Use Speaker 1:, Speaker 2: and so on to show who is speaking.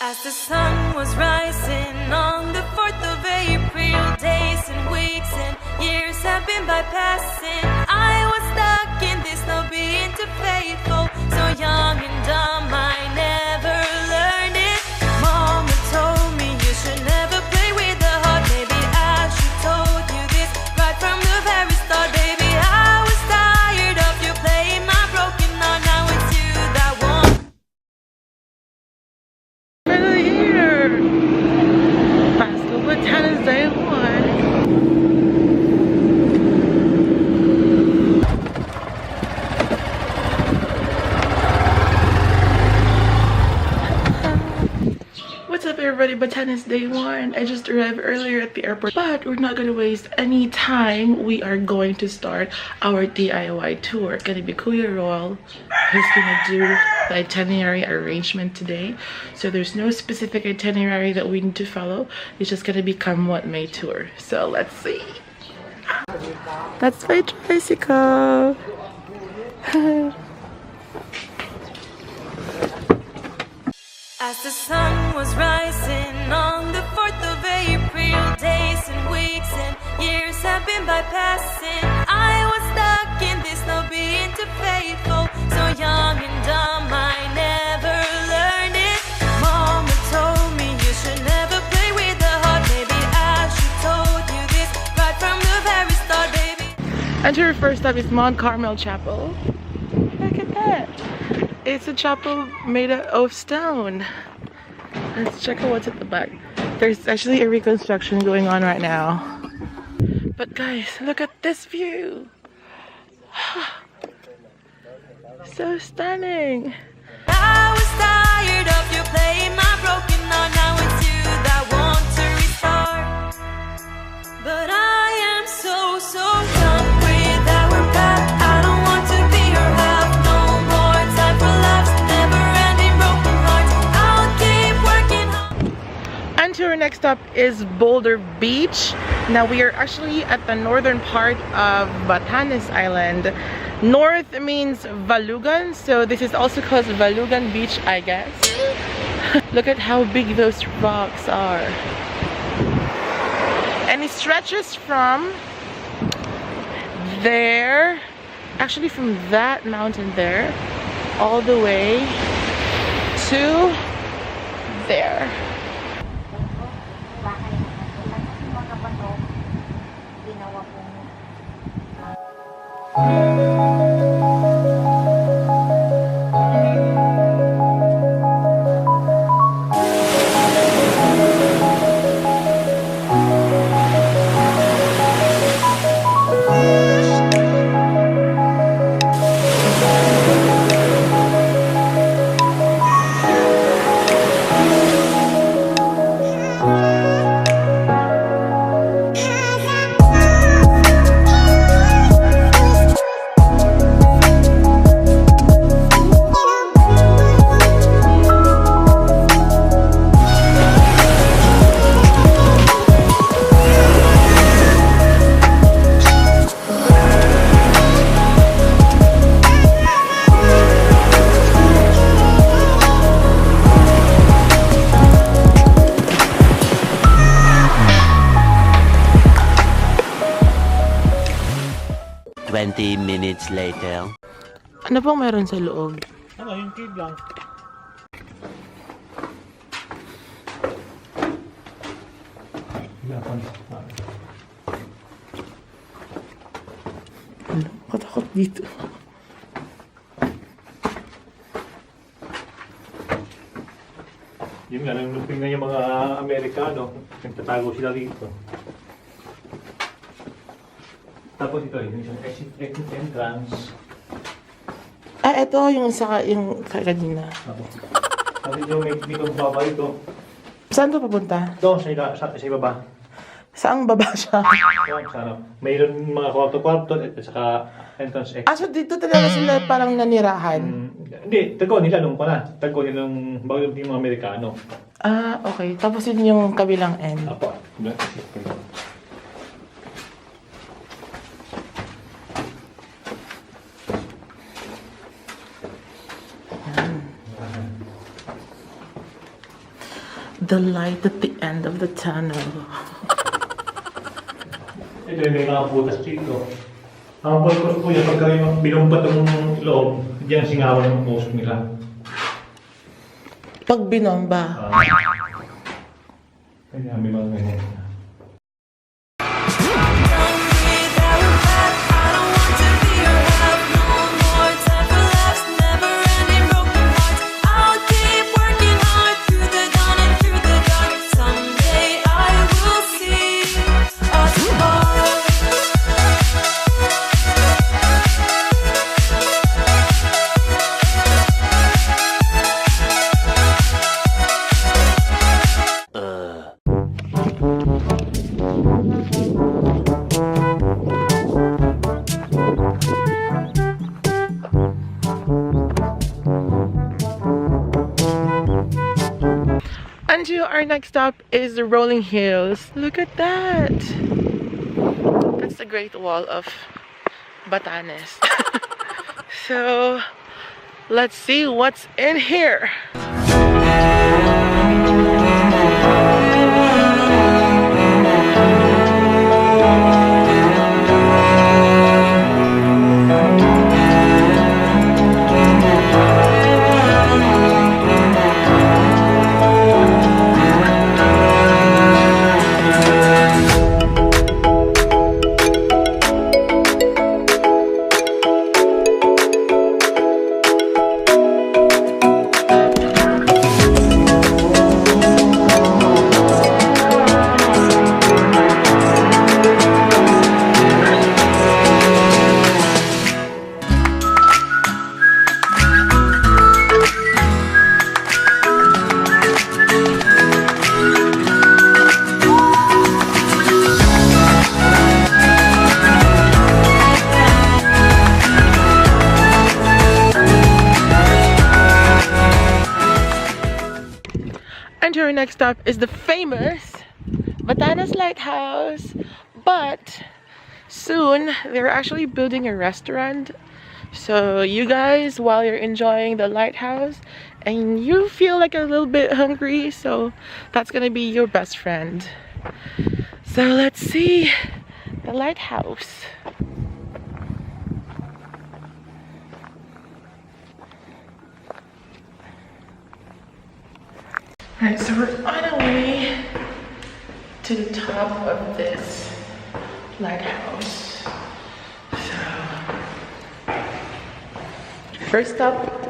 Speaker 1: As the sun was rising on the 4th of April, days and weeks and years have been bypassing. I was stuck in this, no being too faithful, so young and dumb, I never learned it. Mama told me you should never play with the heart. Maybe I should told you this right from the very start, baby. I was tired of you playing my broken heart. Now it's you that won't.
Speaker 2: Batanes Day 1. What's up everybody, Batanes Day 1. I just arrived earlier at the airport, but we're not gonna waste any time. We are going to start our DIY tour. Gonna be Kuya Rowel who's gonna do the itinerary arrangement today. So there's no specific itinerary that we need to follow. It's just gonna become what may tour. So let's see. That's my tricycle.
Speaker 1: As the sun was rising on the 4th of April, days and weeks and years have been bypassing. I was stuck in this, no being too faithful, so young and dumb, I never learned it. Mama told me you should never play with the heart. Maybe I should told you this right from the very start, baby.
Speaker 2: And our first stop is Mont Carmel Chapel. Look at that. It's a chapel made out of stone. Let's check out what's at the back. There's actually a reconstruction going on right now. But guys, look at this view. So stunning.
Speaker 1: I was tired of you playing my broken heart. Now it's you that want to restart. But I am so done with our path. I don't want to be your half. No more time for laughs, never ending broken hearts. I'll keep working hard.
Speaker 2: And to our next stop is Boulder Beach. Now we are actually at the northern part of Batanes Island. North means Valugan, so this is also called Valugan Beach, I guess. Look at how big those rocks are. And it stretches from there, actually from that mountain there, all the way to there.
Speaker 3: Minutes later.
Speaker 2: Ano pong meron sa loob?
Speaker 4: Ano, yung kid lang.
Speaker 2: Ano? Katakot dito.
Speaker 4: Yun nga, nung tingnan yung mga Amerikano, nagtatago sila dito. Tapos ito, yung isang exit entrance.
Speaker 2: Ah, ito yung sa yung kanina.
Speaker 4: Tapos yung may dito baba ito.
Speaker 2: Saan to papunta?
Speaker 4: Doon, sa ibaba.
Speaker 2: Saang baba siya?
Speaker 4: Doon, sa ano. Mayroon mga kwarto-kwarto at saka entrance exit.
Speaker 2: Ah, so dito talaga sila parang nanirahan?
Speaker 4: Hindi, tago nila nung tago nila nung bago yung mga Amerikano.
Speaker 2: Ah, okay. Tapos yun yung kabilang end.
Speaker 4: Apo.
Speaker 2: The light at the end of the tunnel.
Speaker 4: Ito yung may mga butas dito. Ang purpose po yung pagka yung binumbat ng loob, diyan singawan ng post nila.
Speaker 2: Pag binomba.
Speaker 4: Kaya may mga ganyan.
Speaker 2: Our next stop is the rolling hills. Look at that. That's the Great Wall of Batanes. So let's see what's in here. And our next stop is the famous Batanes Lighthouse. But soon they're actually building a restaurant. So you guys, while you're enjoying the lighthouse and you feel like a little bit hungry, so that's gonna be your best friend. So let's see the lighthouse. Alright, so we're on our way to the top of this lighthouse. So, first stop